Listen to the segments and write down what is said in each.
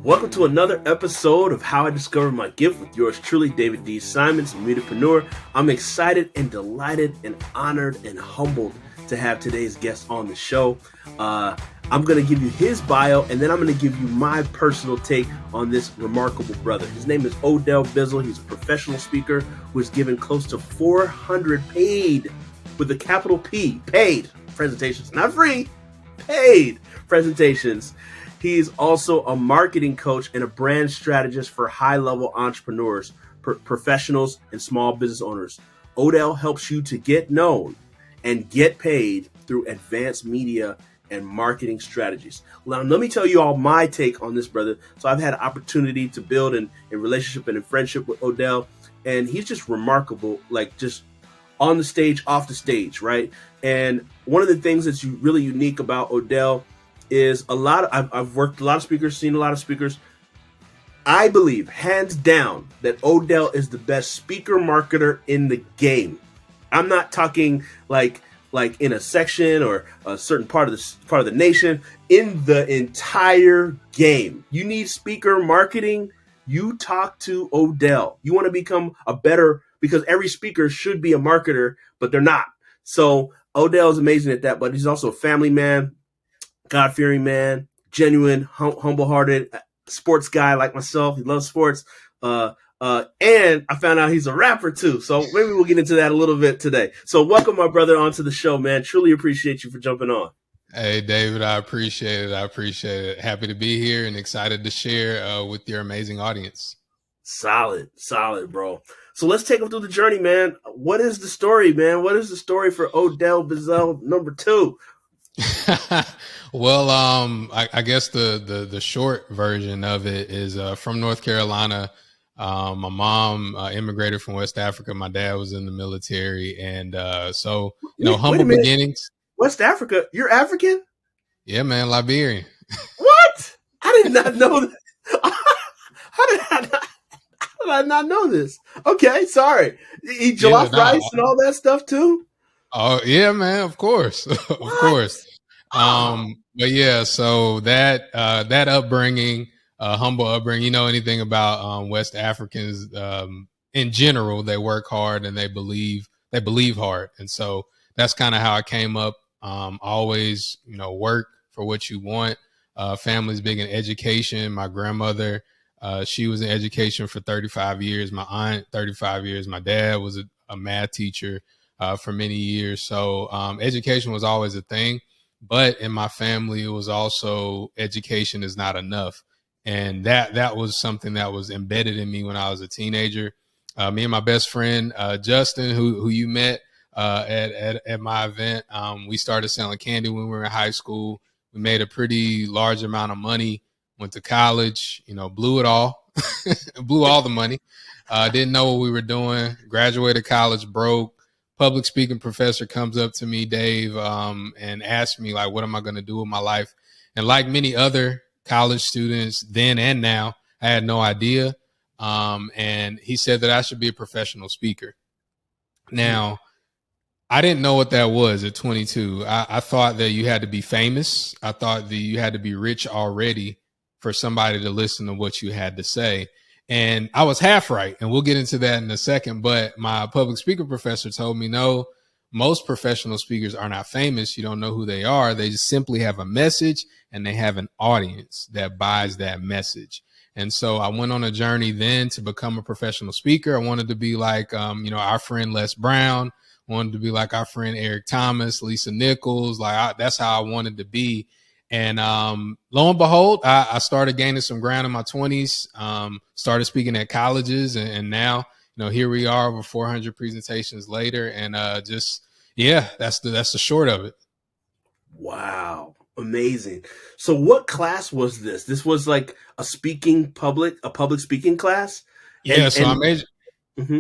Welcome to another episode of How I Discovered My Gift with yours truly, David D. Simons, Entrepreneur. I'm excited and delighted and honored and humbled to have today's guest on the show. I'm going to give you his bio, and then I'm going to give you my personal take on this remarkable brother. His name is Odell Bizzell. He's a professional speaker who has given close to 400 paid, with a capital P, paid presentations, not free, paid presentations. He's also a marketing coach and a brand strategist for high-level entrepreneurs, professionals, and small business owners. Odell helps you to get known and get paid through advanced media and marketing strategies. Now, let me tell you all my take on this, brother. So I've had an opportunity to build in relationship and in friendship with Odell, and he's just remarkable, like just on the stage, off the stage, right? And one of the things that's really unique about Odell is I've worked a lot of speakers, seen a lot of speakers. I believe, hands down, that Odell is the best speaker marketer in the game. I'm not talking like in a section or a certain part of the nation. In the entire game, you need speaker marketing. You talk to Odell. You want to become a better, because every speaker should be a marketer, but they're not. So Odell is amazing at that, but he's also a family man, God-fearing man, genuine, humble-hearted sports guy like myself. He loves sports. And I found out he's a rapper too. So maybe we'll get into that a little bit today. So welcome my brother onto the show, man. Truly appreciate you for jumping on. Hey, David, I appreciate it. Happy to be here and excited to share with your amazing audience. Solid, bro. So let's take them through the journey, man. What is the story, man? What is the story for Odell Bizzell II? Well, I guess the short version of it is from North Carolina. My mom immigrated from West Africa. My dad was in the military, and so humble beginnings. West Africa, you're African? Yeah, man, Liberian. What? I did not know that. How did I not know this? Okay, sorry. Eat jollof rice and all that stuff too? Oh yeah, man, of course. Of course. But yeah, so that upbringing, humble upbringing, anything about West Africans in general, they work hard and they believe hard. And so that's kind of how I came up. Always, work for what you want. Family's big in education. My grandmother, she was in education for 35 years. My aunt, 35 years. My dad was a math teacher for many years. So education was always a thing. But in my family, it was also education is not enough. And that was something that was embedded in me when I was a teenager. Me and my best friend, Justin, who you met at my event, we started selling candy when we were in high school. We made a pretty large amount of money, went to college, blew it all, blew all the money, didn't know what we were doing, graduated college broke. Public speaking professor comes up to me, Dave, and asks me, like, what am I going to do with my life? And like many other college students then and now, I had no idea. And he said that I should be a professional speaker. Now, I didn't know what that was at 22. I thought that you had to be famous. I thought that you had to be rich already for somebody to listen to what you had to say. And I was half right, and we'll get into that in a second. But my public speaker professor told me, no, most professional speakers are not famous. You don't know who they are. They just simply have a message, and they have an audience that buys that message. And so I went on a journey then to become a professional speaker. I wanted to be like, our friend Les Brown. I wanted to be like our friend Eric Thomas, Lisa Nichols. That's how I wanted to be. And lo and behold, I started gaining some ground in my 20s, started speaking at colleges, and now, here we are over 400 presentations later. And that's the short of it. Wow. Amazing. So what class was this? This was like a public speaking class? Yeah. I majored. Mm-hmm.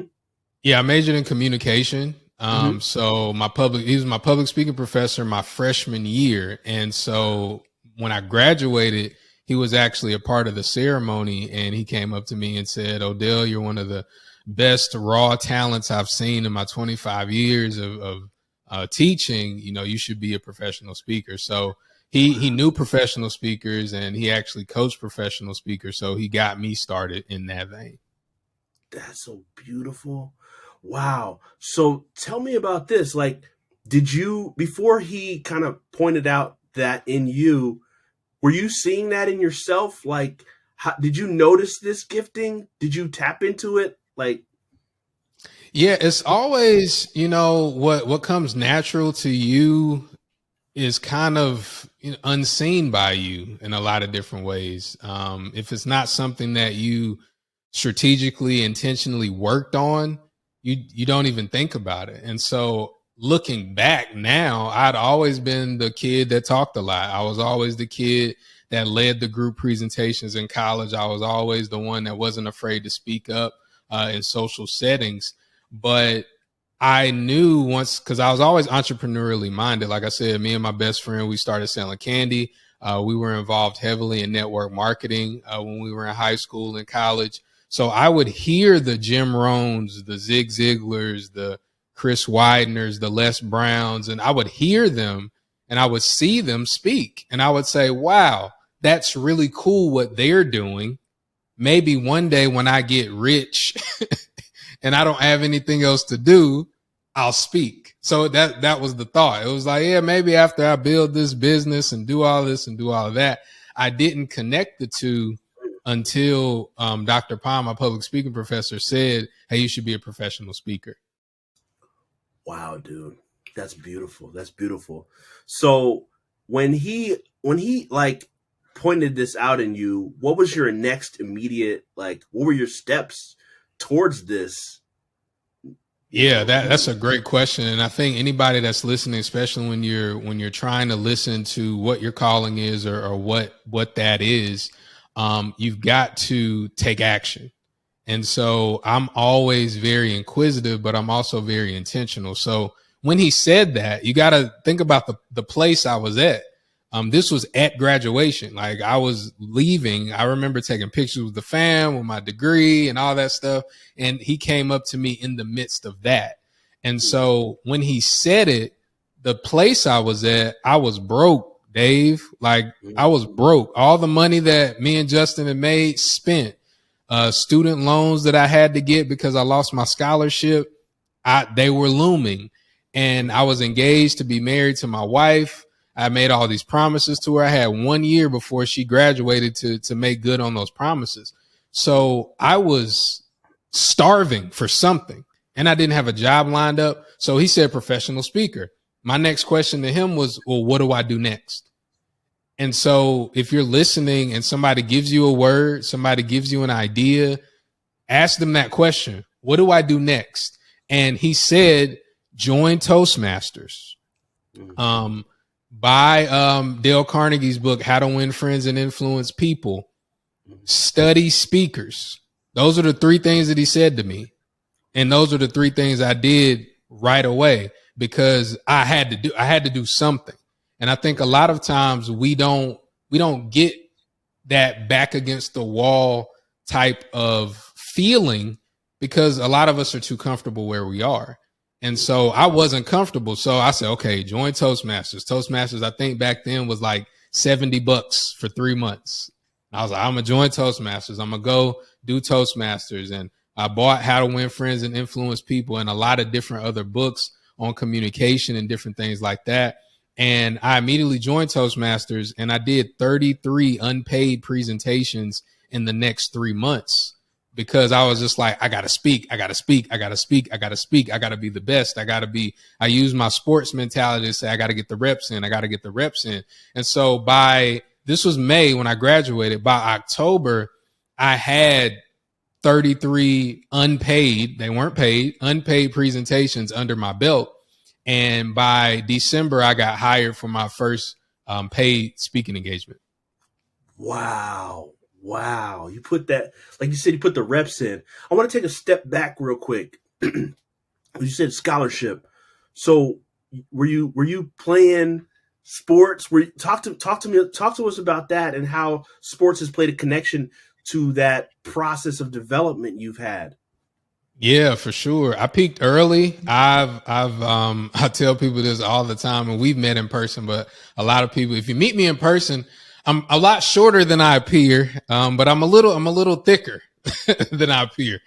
Yeah, I majored in communication. So he was my public speaking professor my freshman year. And so when I graduated, he was actually a part of the ceremony, and he came up to me and said, Odell, you're one of the best raw talents I've seen in my 25 years of teaching. You should be a professional speaker. So he knew professional speakers and he actually coached professional speakers. So he got me started in that vein. That's so beautiful. Wow. So tell me about this. Like, did you, before he kind of pointed out that in you, were you seeing that in yourself? Like, how, did you notice this gifting? Did you tap into it? Like, Yeah, it's always, what comes natural to you is kind of unseen by you in a lot of different ways. If it's not something that you strategically, intentionally worked on, you don't even think about it. And so looking back now, I'd always been the kid that talked a lot. I was always the kid that led the group presentations in college. I was always the one that wasn't afraid to speak up in social settings. But I knew once, because I was always entrepreneurially minded. Like I said, me and my best friend, we started selling candy. We were involved heavily in network marketing when we were in high school and college. So I would hear the Jim Rohns, the Zig Ziglars, the Chris Wideners, the Les Browns, and I would hear them and I would see them speak. And I would say, wow, that's really cool what they're doing. Maybe one day when I get rich and I don't have anything else to do, I'll speak. So that was the thought. It was like, yeah, maybe after I build this business and do all this and do all of that. I didn't connect the two until Dr. Palm, my public speaking professor, said, hey, you should be a professional speaker. wow, dude, that's beautiful. That's beautiful. So when he like pointed this out in you, what was your next immediate, like, what were your steps towards this? Yeah, that's a great question. And I think anybody that's listening, especially when you're trying to listen to what your calling is or what that is, you've got to take action. And so I'm always very inquisitive, but I'm also very intentional. So when he said that, you got to think about the place I was at. This was at graduation. Like I was leaving. I remember taking pictures with the fam with my degree and all that stuff. And he came up to me in the midst of that. And so when he said it, the place I was at, I was broke, Dave. Like I was broke. All the money that me and Justin had made, spent. Student loans that I had to get because I lost my scholarship, they were looming. And I was engaged to be married to my wife. I made all these promises to her. I had 1 year before she graduated to make good on those promises. So I was starving for something and I didn't have a job lined up. So he said, professional speaker. My next question to him was, well, what do I do next? And so if you're listening and somebody gives you a word, somebody gives you an idea, ask them that question. What do I do next? And he said, join Toastmasters. Buy Dale Carnegie's book, How to Win Friends and Influence People. Study speakers. Those are the three things that he said to me. And those are the three things I did right away because I had to do something. And I think a lot of times we don't get that back against the wall type of feeling because a lot of us are too comfortable where we are. And so I wasn't comfortable. So I said, okay, join Toastmasters. Toastmasters, I think back then was like $70 for 3 months. I was like, I'm going to join Toastmasters. I'm going to go do Toastmasters. And I bought How to Win Friends and Influence People and a lot of different other books on communication and different things like that. And I immediately joined Toastmasters and I did 33 unpaid presentations in the next 3 months because I was just like, I got to speak. I got to be the best. I use my sports mentality to say, I got to get the reps in. And so this was May when I graduated. By October, I had 33 unpaid, they weren't paid, unpaid presentations under my belt. And by December, I got hired for my first paid speaking engagement. Wow. You put that, like you said, you put the reps in. I want to take a step back real quick. You said scholarship. So were you playing sports? Talk to us about that and how sports has played a connection to that process of development you've had. Yeah, for sure. I peaked early. I tell people this all the time, and we've met in person, but a lot of people, if you meet me in person, I'm a lot shorter than I appear, but I'm a little thicker than I appear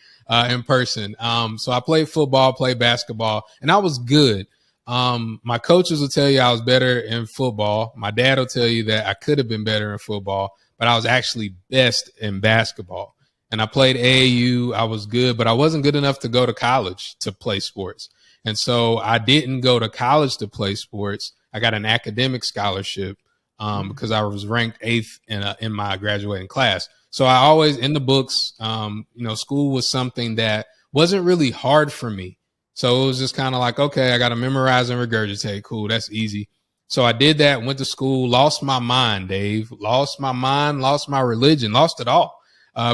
in person. So I played football, played basketball, and I was good. My coaches will tell you I was better in football. My dad will tell you that I could have been better in football, but I was actually best in basketball. And I played AAU. I was good, but I wasn't good enough to go to college to play sports. And so I didn't go to college to play sports. I got an academic scholarship because I was ranked eighth in my graduating class. So I always in the books, school was something that wasn't really hard for me. So it was just kind of like, okay, I got to memorize and regurgitate. Cool, that's easy. So I did that, went to school, lost my mind, Dave, lost my mind, lost my religion, lost it all.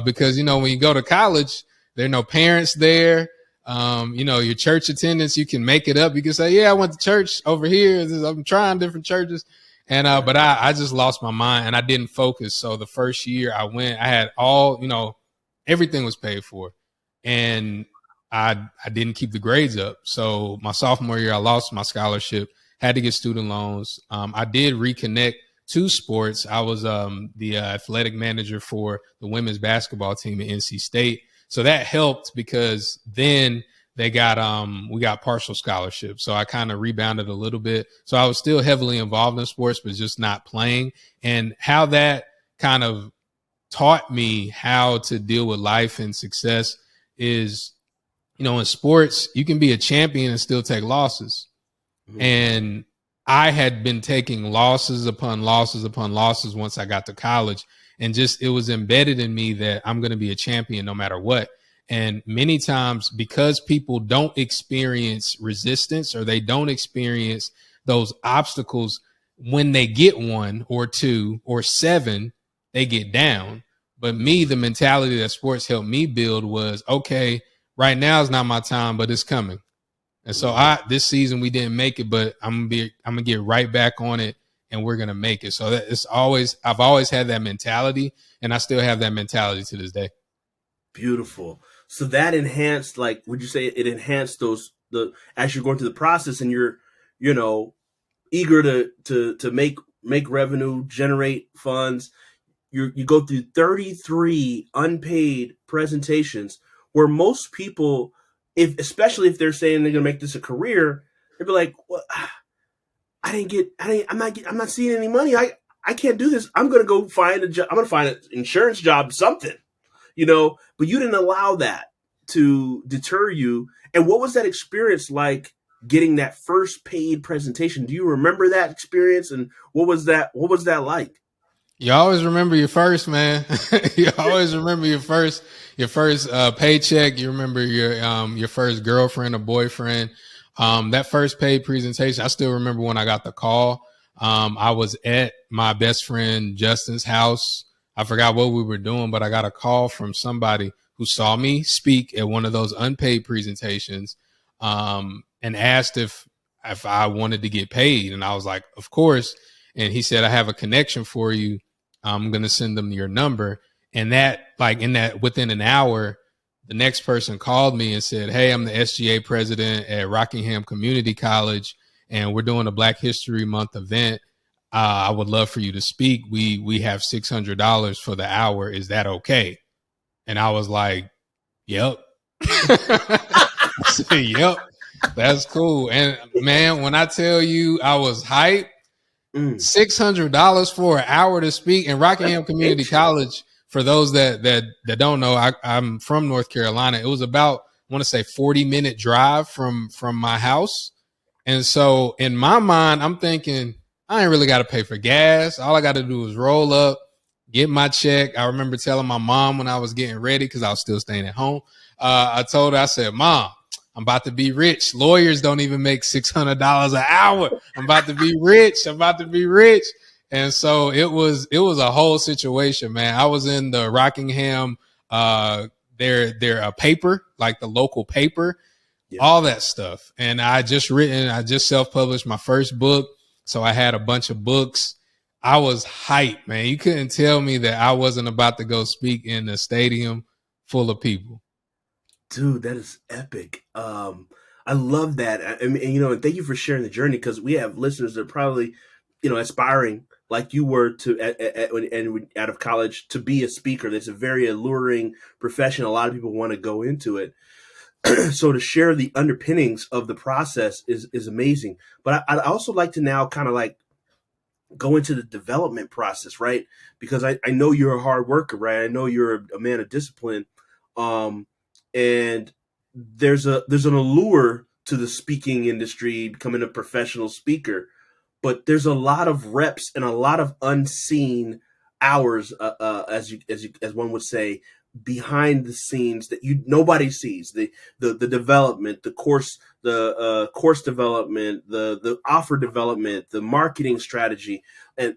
Because, when you go to college, there are no parents there. Your church attendance, you can make it up. You can say, yeah, I went to church over here. I'm trying different churches. And, but I just lost my mind and I didn't focus. So the first year I went, I had everything was paid for and I didn't keep the grades up. So my sophomore year, I lost my scholarship, had to get student loans. I did reconnect to sports. I was the athletic manager for the women's basketball team at NC State. So that helped because then we got partial scholarships. So I kind of rebounded a little bit. So I was still heavily involved in sports, but just not playing. And how that kind of taught me how to deal with life and success is, in sports, you can be a champion and still take losses. Mm-hmm. And I had been taking losses upon losses upon losses once I got to college. And just it was embedded in me that I'm going to be a champion no matter what. And many times because people don't experience resistance or they don't experience those obstacles, when they get one or two or seven, they get down. But me, the mentality that sports helped me build was, okay, right now is not my time, but it's coming. And so this season we didn't make it, but I'm gonna get right back on it and we're gonna make it. So I've always had that mentality and I still have that mentality to this day. Beautiful. So that enhanced, like, would you say it enhanced as you're going through the process and you're, eager to make revenue, generate funds. You go through 33 unpaid presentations where most people, especially if they're saying they're gonna make this a career, they'd be like, well, I'm not seeing any money. I can't do this. I'm gonna go find a job. I'm gonna find an insurance job, something, but you didn't allow that to deter you. And what was that experience like getting that first paid presentation? Do you remember that experience? And what was that like? You always remember your first, man. You always remember your first paycheck. You remember your first girlfriend or boyfriend. That first paid presentation, I still remember when I got the call. I was at my best friend Justin's house. I forgot what we were doing, but I got a call from somebody who saw me speak at one of those unpaid presentations, and asked if I wanted to get paid. And I was like, of course. And he said, I have a connection for you. I'm going to send them your number. And within an hour, the next person called me and said, hey, I'm the SGA president at Rockingham Community College, and we're doing a Black History Month event. I would love for you to speak. We have $600 for the hour. Is that okay? And I was like, yep. I said, yep, that's cool. And man, when I tell you I was hyped, $600 for an hour to speak in Rockingham Community College. For those that don't know, I'm from North Carolina. It was about, I want to say 40-minute drive from my house. And so in my mind, I'm thinking, I ain't really got to pay for gas. All I got to do is roll up, get my check. I remember telling my mom when I was getting ready, because I was still staying at home. I told her, I said, Mom, I'm about to be rich. Lawyers don't even make $600 an hour. I'm about to be rich. And so it was a whole situation, man. I was in the Rockingham, their paper, like the local paper, all that stuff. And I just self-published my first book. So I had a bunch of books. I was hyped, man. You couldn't tell me that I wasn't about to go speak in a stadium full of people. Dude, that is epic. I love that. I mean, and, and thank you for sharing the journey, because we have listeners that are probably, aspiring like you were to out of college to be a speaker. That's a very alluring profession. A lot of people want to go into it. So to share the underpinnings of the process is amazing. But I'd also like to now kind of like go into the development process, right? Because I know you're a hard worker, right? I know you're a man of discipline. Um, and there's an allure to the speaking industry, becoming a professional speaker, but there's a lot of reps and a lot of unseen hours, as one would say, behind the scenes that nobody sees. The development, the course development, the offer development, the marketing strategy, and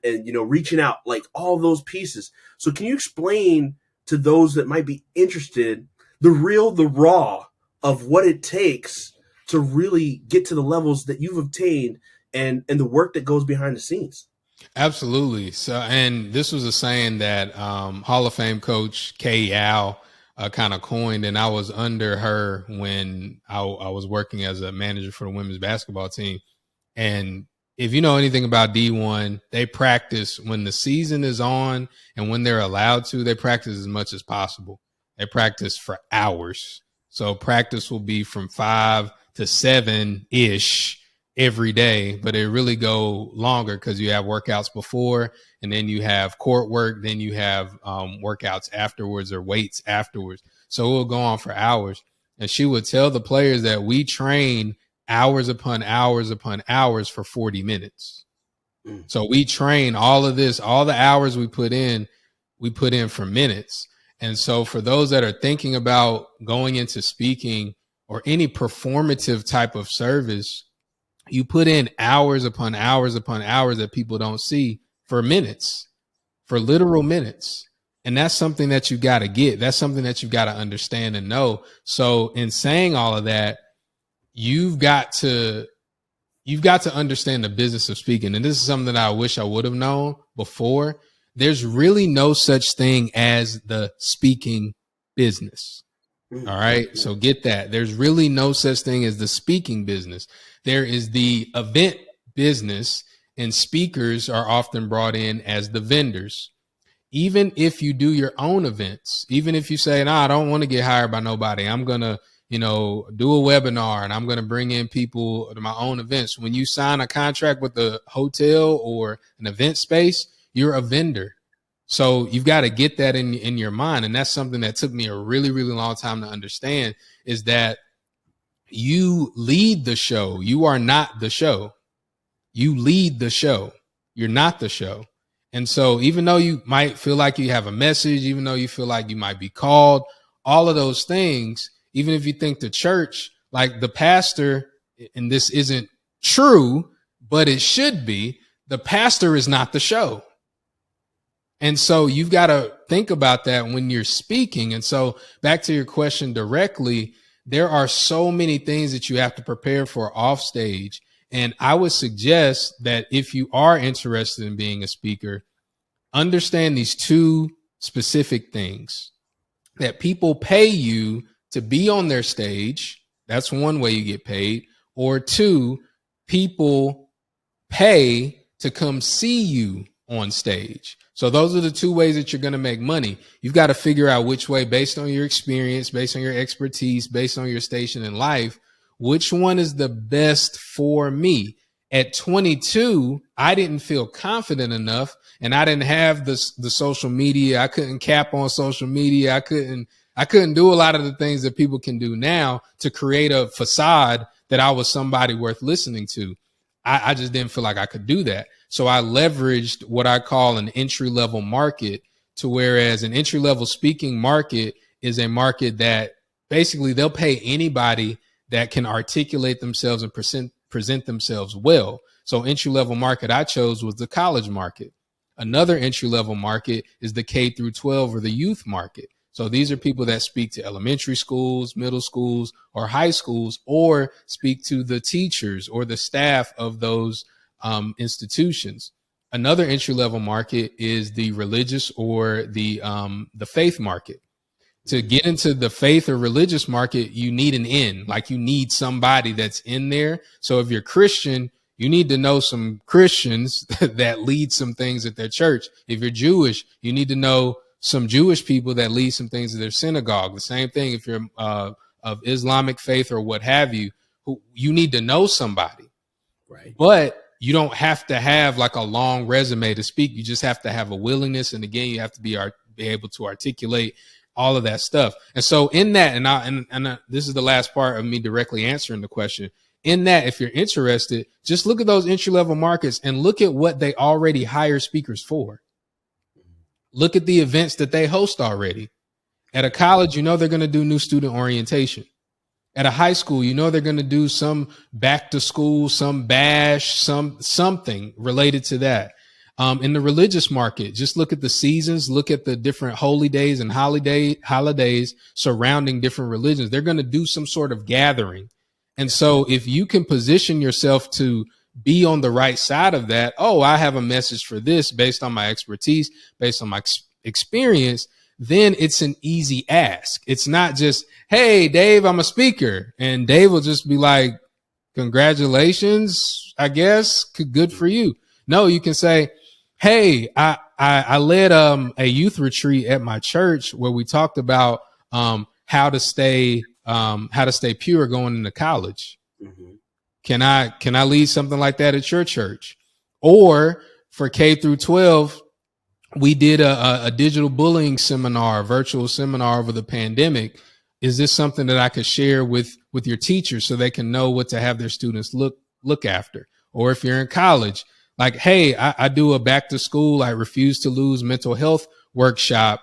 reaching out, like all those pieces. So can you explain to those that might be interested the raw of what it takes to really get to the levels that you've obtained, and the work that goes behind the scenes? Absolutely. So, and this was a saying that Hall of Fame coach Kay Yow kind of coined, and I was under her when I was working as a manager for the women's basketball team. And if you know anything about D1, they practice when the season is on, and when they're allowed to, they practice as much as possible. They practice for hours. So practice will be from 5 to 7 ish every day, but it really go longer because you have workouts before, and then you have court work, then you have workouts afterwards or weights afterwards. So it will go on for hours. And she would tell the players that we train hours upon hours upon hours for 40 minutes. Mm. So we train all of this, all the hours we put in for minutes. And so for those that are thinking about going into speaking or any performative type of service, you put in hours upon hours upon hours that people don't see for minutes, for literal minutes. And that's something that you got to get. That's something that you've got to understand and know. So in saying all of that, you've got to understand the business of speaking. And this is something that I wish I would have known before. There's really no such thing as the speaking business. All right. So get that. There's really no such thing as the speaking business. There is the event business, and speakers are often brought in as the vendors. Even if you do your own events, even if you say, no, I don't want to get hired by nobody, I'm going to, do a webinar and I'm going to bring in people to my own events. When you sign a contract with a hotel or an event space, you're a vendor. So you've got to get that in your mind. And that's something that took me a really, really long time to understand, is that you lead the show. You are not the show. You lead the show. You're not the show. And so even though you might feel like you have a message, even though you feel like you might be called, all of those things, even if you think the church, like the pastor, and this isn't true, but it should be, the pastor is not the show. And so you've got to think about that when you're speaking. And so back to your question directly, there are so many things that you have to prepare for off stage. And I would suggest that if you are interested in being a speaker, understand these two specific things: that people pay you to be on their stage. That's one way you get paid. Or two, people pay to come see you on stage. So those are the two ways that you're going to make money. You've got to figure out which way, based on your experience, based on your expertise, based on your station in life, which one is the best for me. At 22, I didn't feel confident enough, and I didn't have the social media. I couldn't cap on social media. I couldn't do a lot of the things that people can do now to create a facade that I was somebody worth listening to. I just didn't feel like I could do that. So I leveraged what I call an entry-level market, to whereas an entry-level speaking market is a market that basically they'll pay anybody that can articulate themselves and present themselves well. So entry-level market I chose was the college market. Another entry-level market is the K through 12 or the youth market. So these are people that speak to elementary schools, middle schools, or high schools, or speak to the teachers or the staff of those institutions. Another entry level market is the religious or the faith market. To get into the faith or religious market, you need an in, like you need somebody that's in there. So if you're Christian, you need to know some Christians that lead some things at their church. If you're Jewish, you need to know some Jewish people that lead some things at their synagogue. The same thing if you're of Islamic faith or what have you, who you need to know somebody. Right. But you don't have to have like a long resume to speak. You just have to have a willingness. And again, you have to be able to articulate all of that stuff. And so in that, and this is the last part of me directly answering the question. In that, if you're interested, just look at those entry level markets and look at what they already hire speakers for. Look at the events that they host already. At a college, you know they're going to do new student orientation. At a high school, you know they're going to do some back to school, some bash, something related to that. In the religious market, just look at the seasons, look at the different holy days and holidays surrounding different religions. They're going to do some sort of gathering. And so if you can position yourself to be on the right side of that, oh, I have a message for this based on my expertise, based on my experience, then it's an easy ask. It's not just, hey, Dave, I'm a speaker. And Dave will just be like, congratulations, I guess. Good for you. No, you can say, hey, I led a youth retreat at my church where we talked about how to stay pure going into college. Mm-hmm. Can I lead something like that at your church? Or for K through 12, we did a digital bullying seminar, a virtual seminar over the pandemic. Is this something that I could share with your teachers so they can know what to have their students look after? Or if you're in college, like, hey, I do a back to school, I refuse to lose mental health workshop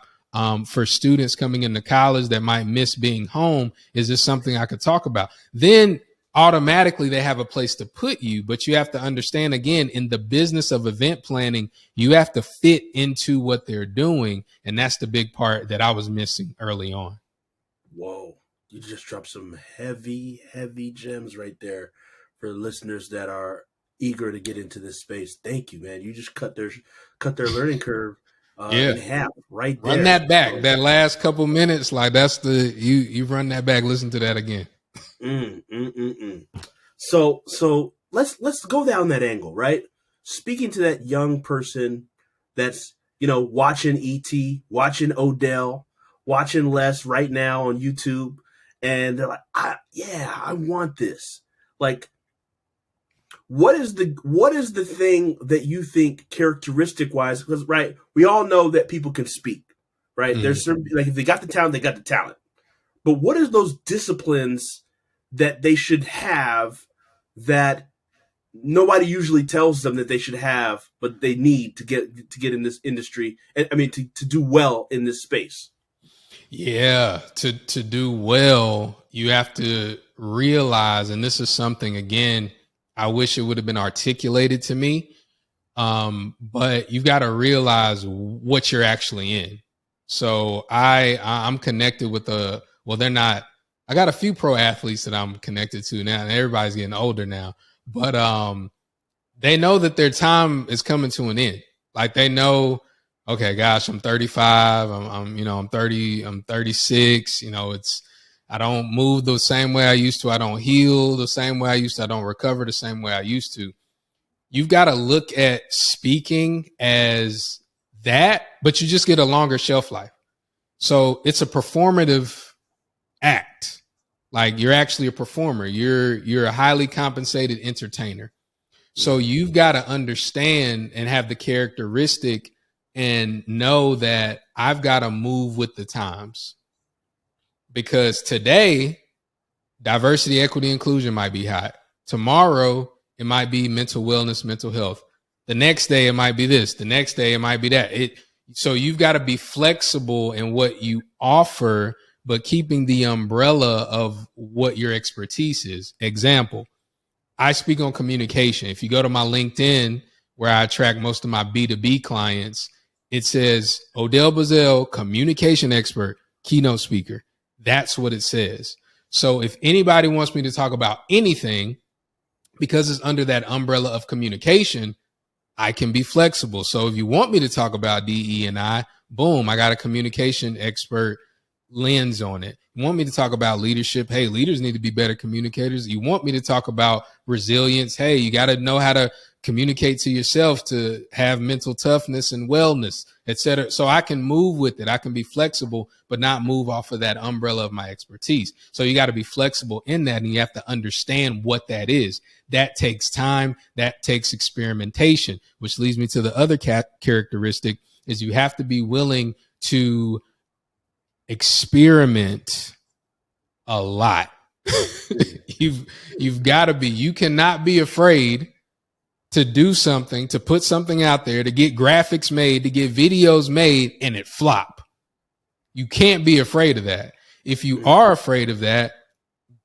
for students coming into college that might miss being home. Is this something I could talk about? Then automatically they have a place to put you, but you have to understand, again, in the business of event planning, you have to fit into what they're doing. And that's the big part that I was missing early on. Whoa, you just dropped some heavy, heavy gems right there for the listeners that are eager to get into this space. Thank you, man. You just cut their learning curve in half right there. Run that back. That last couple minutes, like that's you run that back. Listen to that again. So let's go down that angle, right? Speaking to that young person that's, watching ET, watching Odell, watching Les right now on YouTube, and they're like, I want this. Like, what is the thing that you think characteristic wise? Because right, we all know that people can speak, right? Mm-hmm. There's some, like, if they got the talent, they got the talent. But what is those disciplines that they should have that nobody usually tells them that they should have, but they need to get in this industry? I mean, to do well in this space. Yeah, to do well, you have to realize, and this is something, again, I wish it would have been articulated to me, but you've got to realize what you're actually in. So I'm connected with they're not. I got a few pro athletes that I'm connected to now, and everybody's getting older now, but they know that their time is coming to an end. Like they know, okay, gosh, I'm 35. I'm 30. I'm 36. I don't move the same way I used to. I don't heal the same way I used to. I don't recover the same way I used to. You've got to look at speaking as that, but you just get a longer shelf life. So it's a performative act. Like you're actually a performer. You're a highly compensated entertainer. So you've got to understand and have the characteristic and know that I've got to move with the times. Because today, diversity, equity, inclusion might be hot. Tomorrow, it might be mental wellness, mental health. The next day, it might be this. The next day, it might be that. So you've got to be flexible in what you offer, but keeping the umbrella of what your expertise is. Example, I speak on communication. If you go to my LinkedIn, where I attract most of my B2B clients, it says Odell Bizzell, communication expert, keynote speaker. That's what it says. So if anybody wants me to talk about anything, because it's under that umbrella of communication, I can be flexible. So if you want me to talk about DE&I, boom, I got a communication expert lens on it. You want me to talk about leadership? Hey, leaders need to be better communicators. You want me to talk about resilience? Hey, you got to know how to communicate to yourself to have mental toughness and wellness, etc. So I can move with it. I can be flexible, but not move off of that umbrella of my expertise. So you got to be flexible in that, and you have to understand what that is. That takes time. That takes experimentation, which leads me to the other characteristic is you have to be willing to experiment a lot. You've got to be. You cannot be afraid to do something, to put something out there, to get graphics made, to get videos made, and it flop. You can't be afraid of that. If you are afraid of that,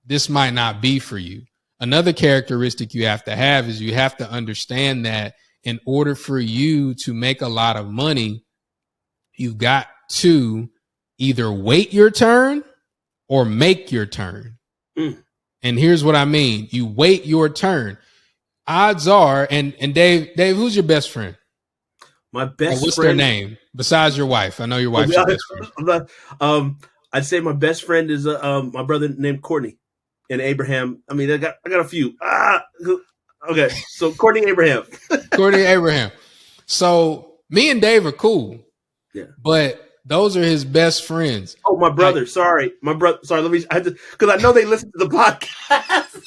this might not be for you. Another characteristic you have to have is you have to understand that in order for you to make a lot of money, you've got to either wait your turn or make your turn. And here's what I mean. You wait your turn. Odds are, and Dave, who's your best friend? My best what's friend. Their name besides your wife? I know your wife's your best friend. I'd say my best friend is my brother named Courtney and Abraham. I mean, I got a few. Okay, so Courtney Abraham. Courtney Abraham. So me and Dave are cool. Yeah, but those are his best friends. Oh, my brother. Sorry, my brother. Sorry, let me. I had to, because I know they listen to the podcast.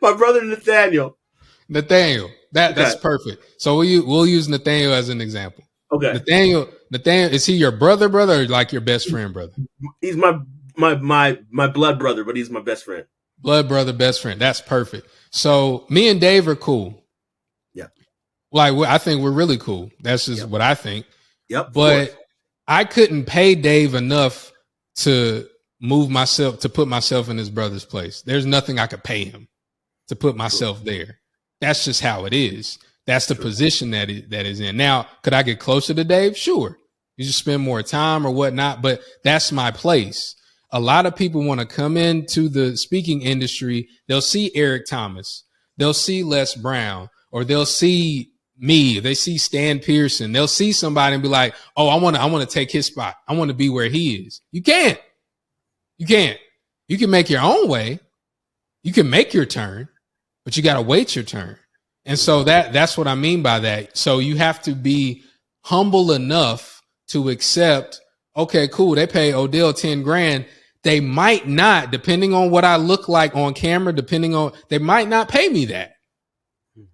My brother Nathaniel. That's perfect. So we'll use Nathaniel as an example. Okay. Nathaniel, is he your brother, or like your best friend, brother? He's my blood brother, but he's my best friend. Blood brother, best friend. That's perfect. So me and Dave are cool. Yeah. Like I think we're really cool. That's just what I think. Yep. But I couldn't pay Dave enough to put myself in his brother's place. There's nothing I could pay him to put myself there. That's just how it is. That's the position that is in. Now, could I get closer to Dave? Sure. You just spend more time or whatnot, but that's my place. A lot of people want to come into the speaking industry. They'll see Eric Thomas. They'll see Les Brown, or they'll see me. They see Stan Pearson. They'll see somebody and be like, oh, I want to take his spot. I want to be where he is. You can't. You can make your own way. You can make your turn, but you got to wait your turn. And so that's what I mean by that. So you have to be humble enough to accept, okay, cool. They pay Odell 10 grand. They might not, depending on what I look like on camera, they might not pay me that.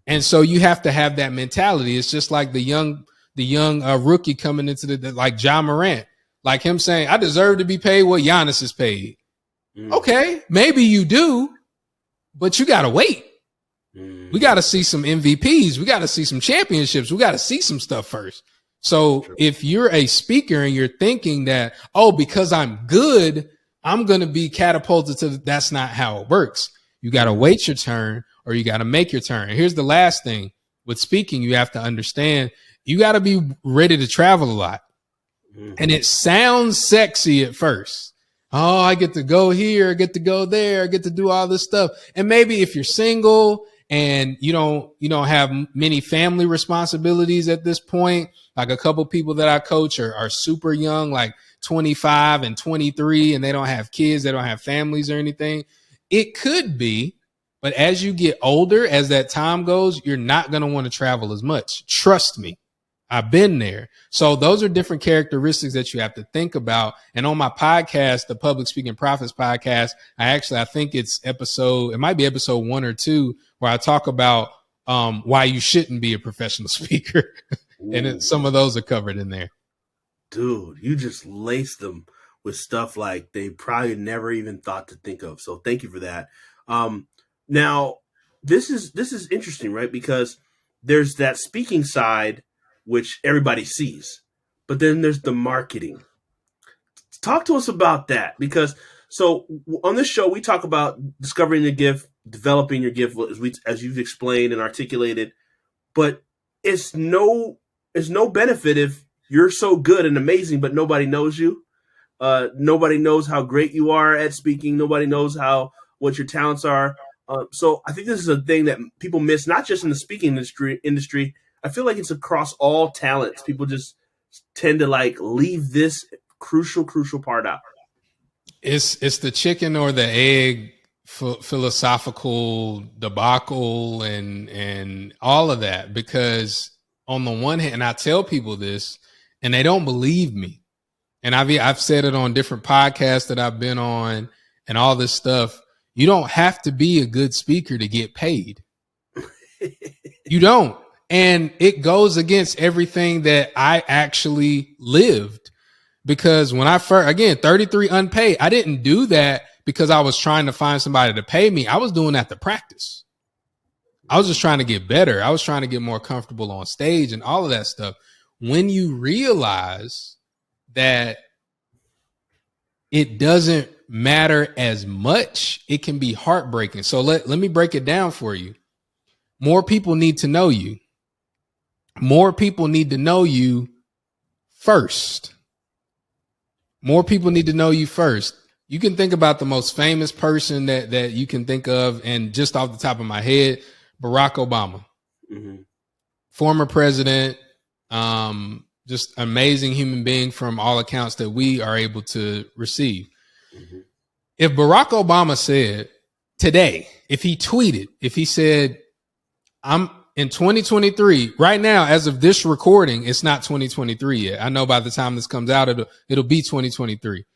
And so you have to have that mentality. It's just like the young rookie coming into like Ja Morant, like him saying, I deserve to be paid what Giannis is paid. Okay, maybe you do, but you got to wait. We got to see some MVPs. We got to see some championships. We got to see some stuff first. So if you're a speaker and you're thinking that, oh, because I'm good, I'm going to be catapulted to, that's not how it works. You got to wait your turn, or you got to make your turn. And here's the last thing with speaking. You have to understand, you got to be ready to travel a lot. And it sounds sexy at first. Oh, I get to go here, I get to go there, I get to do all this stuff. And maybe if you're single and you don't have many family responsibilities at this point, like a couple people that I coach are super young, like 25 and 23, and they don't have kids, they don't have families or anything. It could be, but as you get older, as that time goes, you're not going to want to travel as much. Trust me. I've been there. So those are different characteristics that you have to think about. And on my podcast, the Public Speaking Profits podcast, I think it might be episode 1 or 2, where I talk about why you shouldn't be a professional speaker. And some of those are covered in there. Dude, you just laced them with stuff like they probably never even thought to think of. So thank you for that. Now, this is interesting, right? Because there's that speaking side, which everybody sees, but then there's the marketing. Talk to us about that, because so on this show, we talk about discovering your gift, developing your gift, as you've explained and articulated, but it's no benefit if you're so good and amazing, but nobody knows you. Nobody knows how great you are at speaking. Nobody knows what your talents are. So I think this is a thing that people miss, not just in the speaking industry. I feel like it's across all talents. People just tend to like leave this crucial part out? It's the chicken or the egg philosophical debacle and all of that, because on the one hand, and I tell people this and they don't believe me, and I've said it on different podcasts that I've been on and all this stuff. You don't have to be a good speaker to get paid. You don't. And it goes against everything that I actually lived, because when I first, again, 33 unpaid, I didn't do that because I was trying to find somebody to pay me. I was doing that to practice. I was just trying to get better. I was trying to get more comfortable on stage and all of that stuff. When you realize that it doesn't matter as much, it can be heartbreaking. So let me break it down for you. More people need to know you. More people need to know you first. More people need to know you first. You can think about the most famous person that you can think of, and just off the top of my head, Barack Obama, former president, just amazing human being from all accounts that we are able to receive. If Barack Obama said today, if he tweeted, if he said, I'm in 2023, right now, as of this recording, it's not 2023 yet. I know by the time this comes out, it'll be 2023.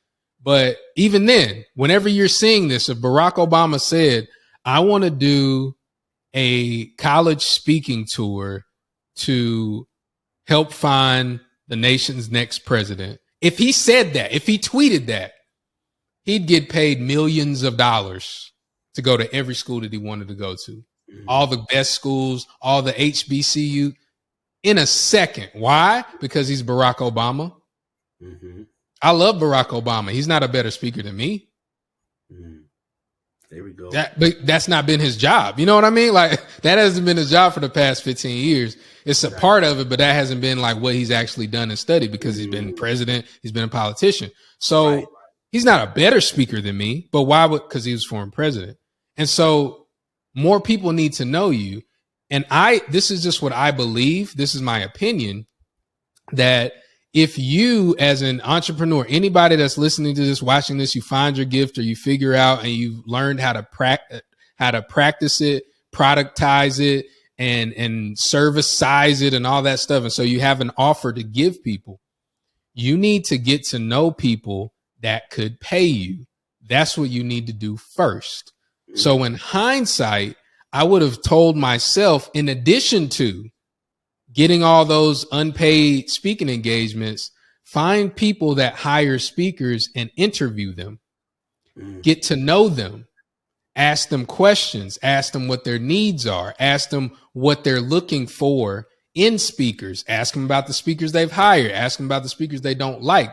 But even then, whenever you're seeing this, if Barack Obama said, I want to do a college speaking tour to help find the nation's next president. If he said that, if he tweeted that, he'd get paid millions of dollars to go to every school that he wanted to go to. All the best schools, all the HBCU in a second. Why? Because he's Barack Obama. I love Barack Obama. He's not a better speaker than me. There we go. But that's not been his job. You know what I mean? Like, that hasn't been his job for the past 15 years. It's a part of it, but that hasn't been like what he's actually done and studied, because he's been president. He's been a politician. So he's not a better speaker than me, but why would, because he was former president. And so more people need to know you. And this is just what I believe. This is my opinion, that if you, as an entrepreneur, anybody that's listening to this, watching this, you find your gift or you figure out and you've learned how to practice it, productize it, and service size it and all that stuff. And so you have an offer to give people. You need to get to know people that could pay you. That's what you need to do first. So in hindsight, I would have told myself, in addition to getting all those unpaid speaking engagements, find people that hire speakers and interview them, get to know them, ask them questions, ask them what their needs are, ask them what they're looking for in speakers, ask them about the speakers they've hired, ask them about the speakers they don't like.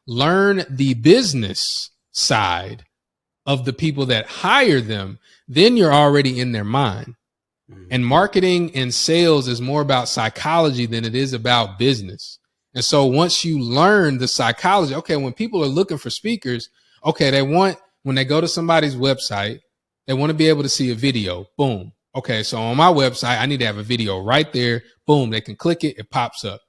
Learn the business side of the people that hire them. Then you're already in their mind. And marketing and sales is more about psychology than it is about business. And so once you learn the psychology, okay, when people are looking for speakers, okay, when they go to somebody's website, they want to be able to see a video. Boom. Okay, so on my website, I need to have a video right there. Boom, they can click it, it pops up.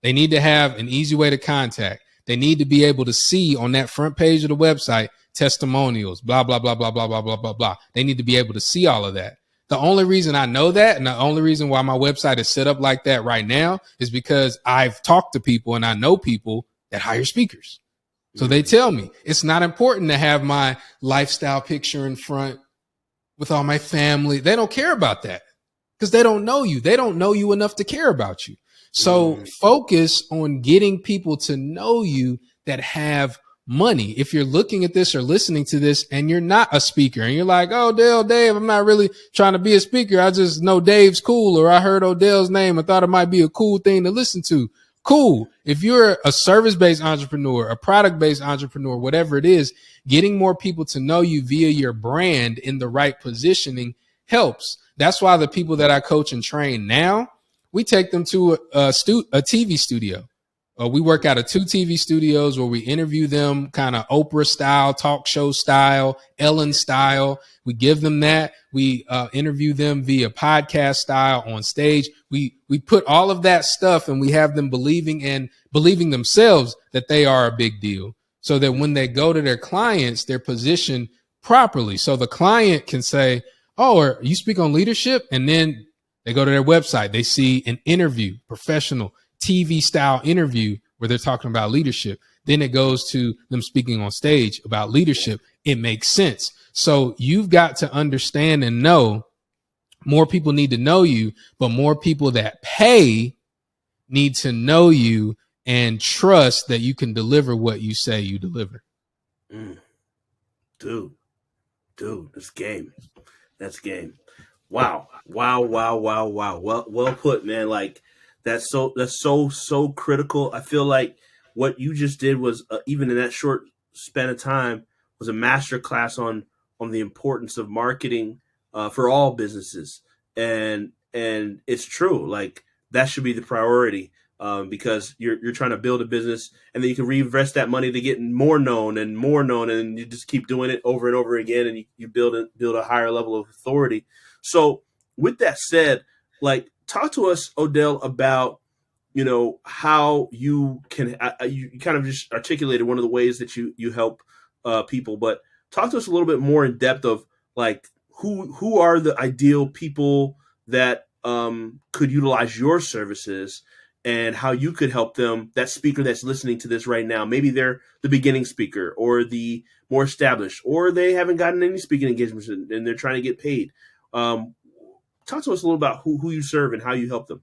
They need to have an easy way to contact. They need to be able to see on that front page of the website testimonials, blah, blah, blah, blah, blah, blah, blah, blah, blah. They need to be able to see all of that. The only reason I know that, and the only reason why my website is set up like that right now, is because I've talked to people and I know people that hire speakers. So they tell me it's not important to have my lifestyle picture in front with all my family. They don't care about that because they don't know you. They don't know you enough to care about you. So focus on getting people to know you that have money. If you're looking at this or listening to this and you're not a speaker and you're like, oh, Dave, I'm not really trying to be a speaker. I just know Dave's cool, or I heard Odell's name and thought it might be a cool thing to listen to. Cool. If you're a service-based entrepreneur, a product-based entrepreneur, whatever it is, getting more people to know you via your brand in the right positioning helps. That's why the people that I coach and train now, we take them to a TV studio. we work out of 2 TV studios where we interview them kind of Oprah style, talk show style, Ellen style. We give them that. We interview them via podcast style on stage. We put all of that stuff, and we have them believing themselves that they are a big deal, so that when they go to their clients, they're positioned properly. So the client can say, oh, or you speak on leadership, and then they go to their website. They see an interview, professional TV style interview where they're talking about leadership. Then it goes to them speaking on stage about leadership. It makes sense. So you've got to understand and know more people need to know you, but more people that pay need to know you and trust that you can deliver what you say you deliver. Dude, that's game. That's game. Wow. Well put, man. Like that's so critical. I feel like what you just did was even in that short span of time was a master class on the importance of marketing for all businesses, and it's true. Like that should be the priority because you're trying to build a business, and then you can reinvest that money to get more known, and you just keep doing it over and over again, and you build a higher level of authority. So with that said, like talk to us, Odell, about how you can you kind of just articulated one of the ways that you help people, but talk to us a little bit more in depth of like who are the ideal people that could utilize your services, and how you could help them. That speaker that's listening to this right now, maybe they're the beginning speaker or the more established, or they haven't gotten any speaking engagements and they're trying to get paid. Talk to us a little about who you serve and how you help them.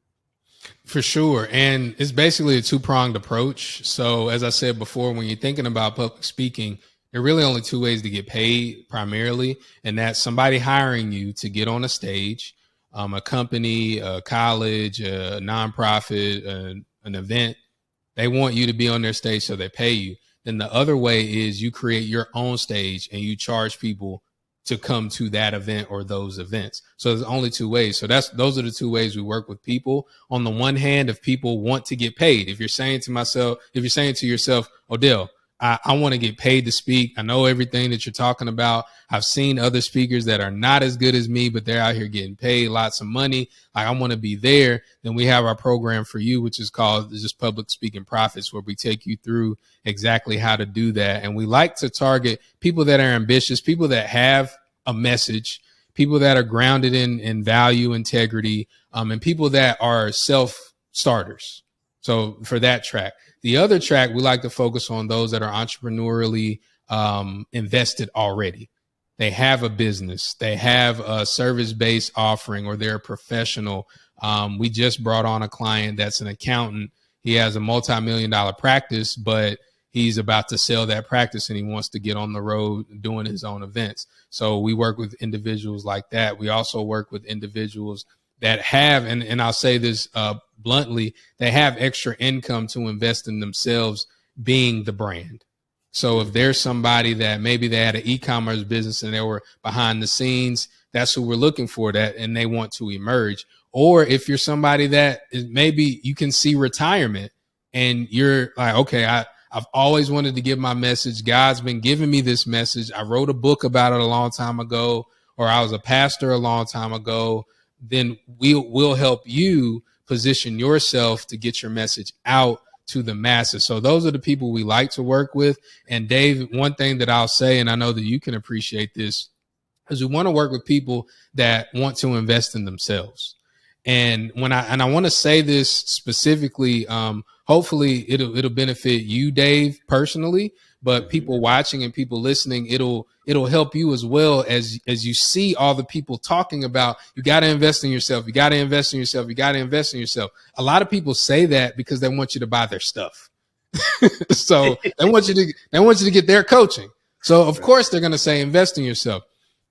For sure. And it's basically a 2-pronged approach. So as I said before, when you're thinking about public speaking, there are really only 2 ways to get paid primarily. And that's somebody hiring you to get on a stage, a company, a college, a nonprofit, an event. They want you to be on their stage, so they pay you. Then the other way is you create your own stage and you charge people to come to that event or those events. So there's only 2 ways. So those are the 2 ways we work with people. On the one hand, if people want to get paid, if you're saying to yourself, Odell, I want to get paid to speak. I know everything that you're talking about. I've seen other speakers that are not as good as me, but they're out here getting paid lots of money. Like I want to be there. Then we have our program for you, which is called just Public Speaking Profits, where we take you through exactly how to do that. And we like to target people that are ambitious, people that have a message, people that are grounded in value, integrity, and people that are self-starters. So for that track. The other track, we like to focus on those that are entrepreneurially invested already. They have a business, they have a service-based offering, or they're a professional. We just brought on a client that's an accountant. He has a multi-million-dollar practice, but he's about to sell that practice and he wants to get on the road doing his own events. So we work with individuals like that. We also work with individuals that have, and I'll say this bluntly, they have extra income to invest in themselves being the brand. So if there's somebody that maybe they had an e-commerce business and they were behind the scenes, that's who we're looking for, that, and they want to emerge. Or if you're somebody that is, maybe you can see retirement and you're like, okay, I've always wanted to give my message. God's been giving me this message. I wrote a book about it a long time ago, or I was a pastor a long time ago. Then we'll help you position yourself to get your message out to the masses. So those are the people we like to work with. And Dave, one thing that I'll say, and I know that you can appreciate this, is we want to work with people that want to invest in themselves. And I want to say this specifically, hopefully it'll benefit you, Dave, personally, but people watching and people listening, it'll help you as well, as you see all the people talking about, you got to invest in yourself. You got to invest in yourself. You got to invest in yourself. A lot of people say that because they want you to buy their stuff. So they want you to get their coaching. So of course they're going to say, invest in yourself.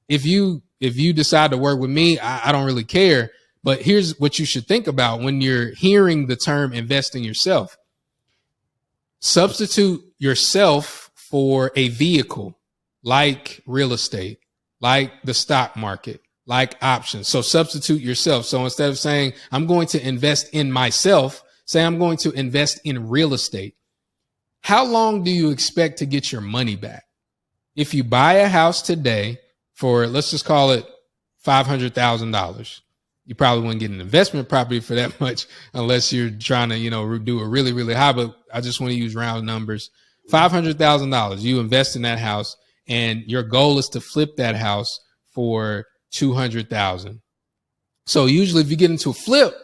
If you decide to work with me, I don't really care. But here's what you should think about when you're hearing the term invest in yourself. Substitute yourself for a vehicle like real estate, like the stock market, like options. So substitute yourself. So instead of saying, I'm going to invest in myself, say I'm going to invest in real estate. How long do you expect to get your money back? If you buy a house today for, let's just call it $500,000, you probably wouldn't get an investment property for that much unless you're trying to, do a really, really high, but I just want to use round numbers. $500,000, you invest in that house and your goal is to flip that house for $200,000. So usually if you get into a flip,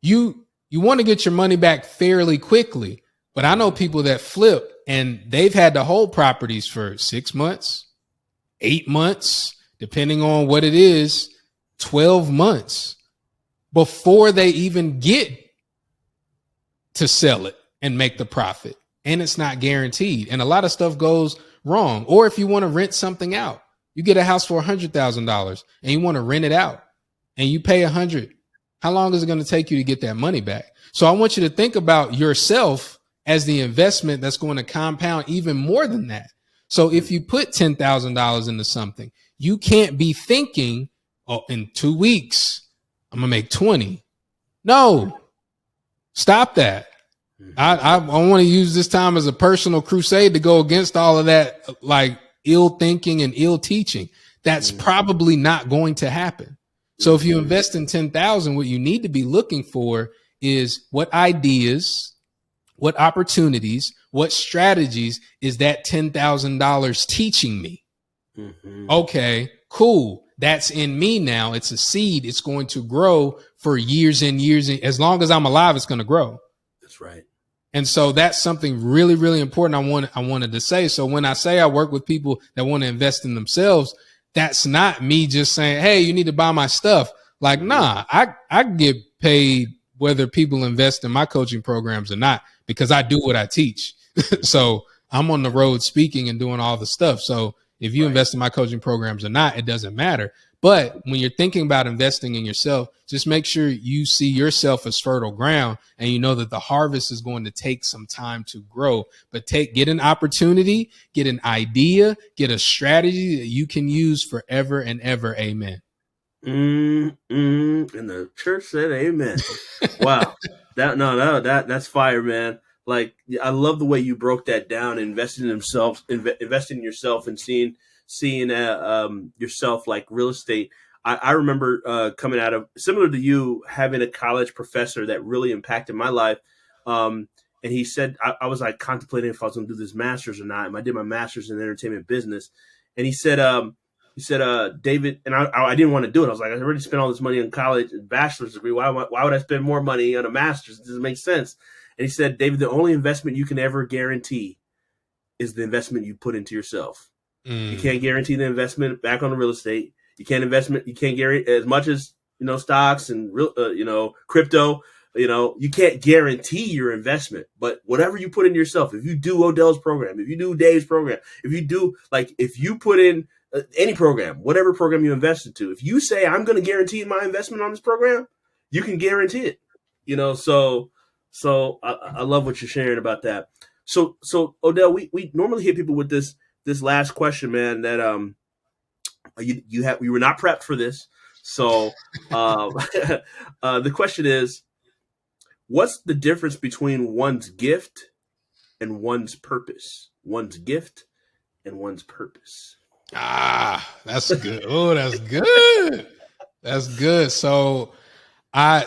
you want to get your money back fairly quickly. But I know people that flip and they've had to hold properties for 6 months, 8 months, depending on what it is, 12 months before they even get to sell it and make the profit. And it's not guaranteed. And a lot of stuff goes wrong. Or if you want to rent something out, you get a house for $100,000 and you want to rent it out and you pay $100,000. How long is it going to take you to get that money back? So I want you to think about yourself as the investment that's going to compound even more than that. So if you put $10,000 into something, you can't be thinking, oh, in 2 weeks, I'm going to make 20. No, stop that. I want to use this time as a personal crusade to go against all of that, like ill thinking and ill teaching. That's probably not going to happen. So if you invest in 10,000, what you need to be looking for is what ideas, what opportunities, what strategies is that $10,000 teaching me? Okay, cool. That's in me now. It's a seed. It's going to grow for years and years. And as long as I'm alive, it's going to grow. That's right. And so that's something really, really important I wanted to say. So when I say I work with people that want to invest in themselves, that's not me just saying, hey, you need to buy my stuff. Like, nah, I get paid whether people invest in my coaching programs or not, because I do what I teach. So I'm on the road speaking and doing all the stuff. So if you invest in my coaching programs or not, it doesn't matter. But when you're thinking about investing in yourself, just make sure you see yourself as fertile ground and you know that the harvest is going to take some time to grow. But get an opportunity, get an idea, get a strategy that you can use forever and ever. Amen. And the church said amen. Wow. That's fire, man. Like, I love the way you broke that down, investing in themselves, investing in yourself and seeing yourself like real estate. I remember coming out of, similar to you, having a college professor that really impacted my life. And he said, I was like contemplating if I was going to do this master's or not. And I did my master's in entertainment business. And he said, David, and I didn't want to do it. I was like, I already spent all this money on college, bachelor's degree. Why would I spend more money on a master's? It doesn't make sense. And he said, David, the only investment you can ever guarantee is the investment you put into yourself. You can't guarantee the investment back on the real estate. You can't guarantee as much as, stocks and real, crypto, you can't guarantee your investment, but whatever you put into yourself, if you do Odell's program, if you do Dave's program, if you put in any program, whatever program you invest into, if you say, I'm going to guarantee my investment on this program, you can guarantee it, so I love what you're sharing about that. So Odell, we normally hit people with this last question, man, that we were not prepped for this. So the question is, what's the difference between one's gift and one's purpose? One's gift and one's purpose. That's good. Oh, that's good. That's good. So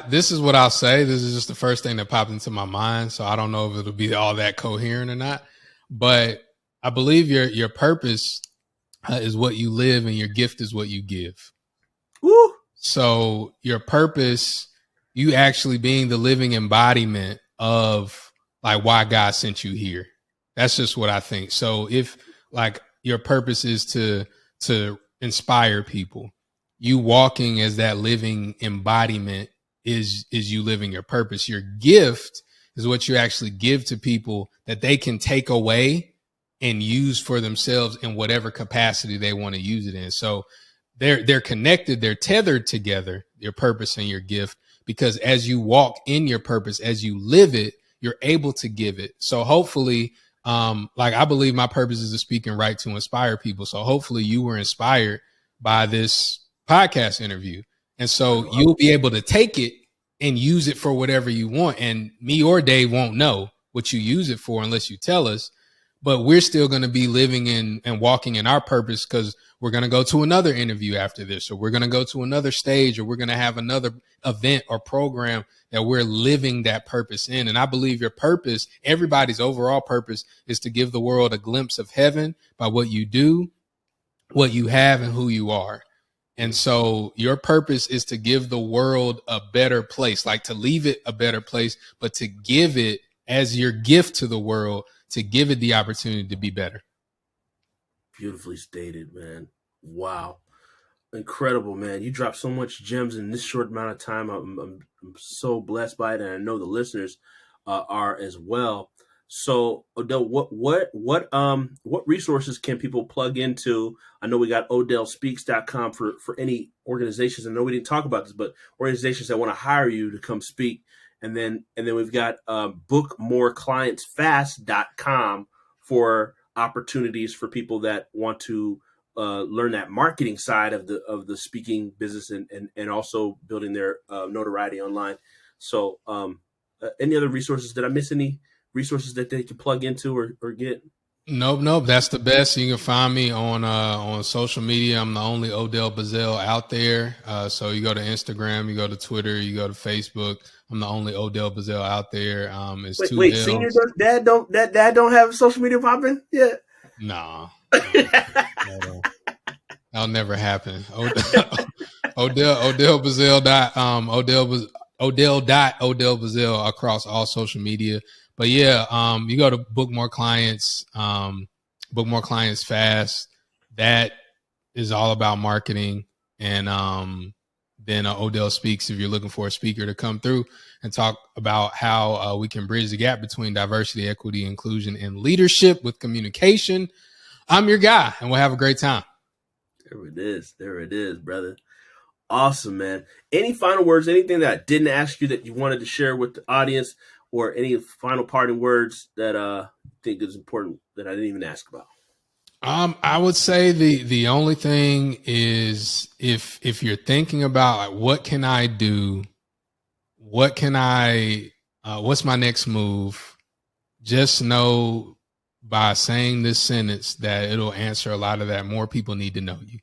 this is what I'll say. This is just the first thing that popped into my mind. So I don't know if it'll be all that coherent or not, but I believe your purpose is what you live and your gift is what you give. Woo. So your purpose, you actually being the living embodiment of like why God sent you here. That's just what I think. So if like your purpose is to inspire people, you walking as that living embodiment is you living your purpose. Your gift is what you actually give to people that they can take away and use for themselves in whatever capacity they want to use it in. So they're connected, they're tethered together, your purpose and your gift, because as you walk in your purpose, as you live it, you're able to give it. So hopefully, like I believe my purpose is to speak and write to inspire people. So hopefully you were inspired by this podcast interview. And so you'll be able to take it and use it for whatever you want. And me or Dave won't know what you use it for unless you tell us. But we're still going to be living in and walking in our purpose, because we're going to go to another interview after this, or we're going to go to another stage, or we're going to have another event or program that we're living that purpose in. And I believe your purpose, everybody's overall purpose, is to give the world a glimpse of heaven by what you do, what you have, and who you are. And so your purpose is to give the world a better place, like to leave it a better place, but to give it as your gift to the world, to give it the opportunity to be better. Beautifully stated, man. Wow. Incredible, man. You dropped so much gems in this short amount of time. I'm so blessed by it, and I know the listeners are as well. So, Odell, what resources can people plug into? I know we got odellspeaks.com for any organizations. I know we didn't talk about this, but organizations that want to hire you to come speak. And then we've got bookmoreclientsfast.com for opportunities for people that want to learn that marketing side of the speaking business, and also building their notoriety online. So any other resources? Did I miss any resources that they can plug into or get? Nope. That's the best. You can find me on social media. I'm the only Odell Bizzell out there. So you go to Instagram, you go to Twitter, you go to Facebook. I'm the only Odell Bizzell out there. It's wait, senior dad don't have social media popping yet? Nah. That'll never happen. Odell Bizzell Odell Bizzell across all social media. But yeah, you go to Book More Clients Fast. That is all about marketing. And then Odell Speaks, if you're looking for a speaker to come through and talk about how we can bridge the gap between diversity, equity, inclusion, and leadership with communication. I'm your guy, and we'll have a great time. There it is, brother. Awesome, man. Any final words, anything that I didn't ask you that you wanted to share with the audience, or any final parting words that you think is important that I didn't even ask about? I would say the only thing is, if you're thinking about, like, what can I do? What's my next move? Just know, by saying this sentence, that it'll answer a lot of that. More people need to know you.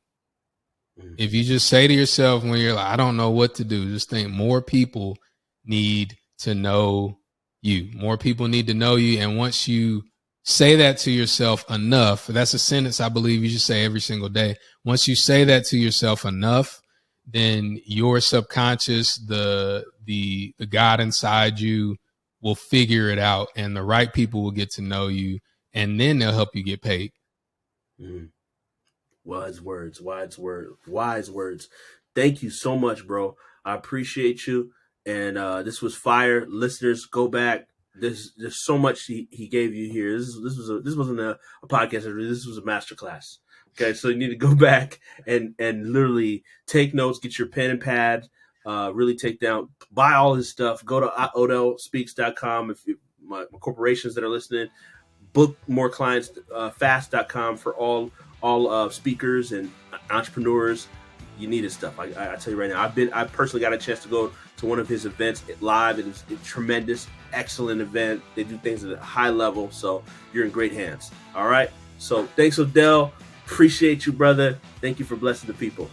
If you just say to yourself when you're like, I don't know what to do, just think more people need to know you. More people need to know you. And once you say that to yourself enough, that's a sentence I believe you should say every single day. Once you say that to yourself enough, then your subconscious, the God inside you, will figure it out, and the right people will get to know you, and then they'll help you get paid. Wise words. Thank you so much, bro. I appreciate you. And this was fire. Listeners, go back. There's so much he gave you here. This wasn't a podcast. This was a masterclass. Okay, so you need to go back and literally take notes. Get your pen and pad. Really take down. Buy all his stuff. Go to odellspeaks.com if my corporations that are listening. Bookmoreclientsfast.com for all speakers and entrepreneurs. You need his stuff. I tell you right now, I personally got a chance to go to one of his events live. It was a tremendous, excellent event. They do things at a high level, so you're in great hands. All right. So thanks, Odell. Appreciate you, brother. Thank you for blessing the people.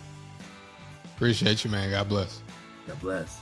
Appreciate you, man. God bless. God bless.